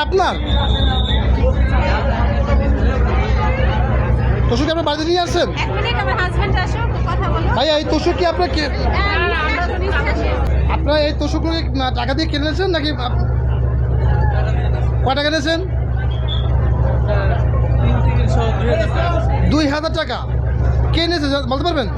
আপনার তোষক আপনার বাড়িতে নিয়ে আসছেন? ভাইয়া এই তোষক কি আপনার আপনারা এই তোষকগুলো টাকা দিয়ে কিনেছেন নাকি কয় টাকা নিয়েছেন? 2000 টাকা। কে নিয়েছে বলতে পারবেন?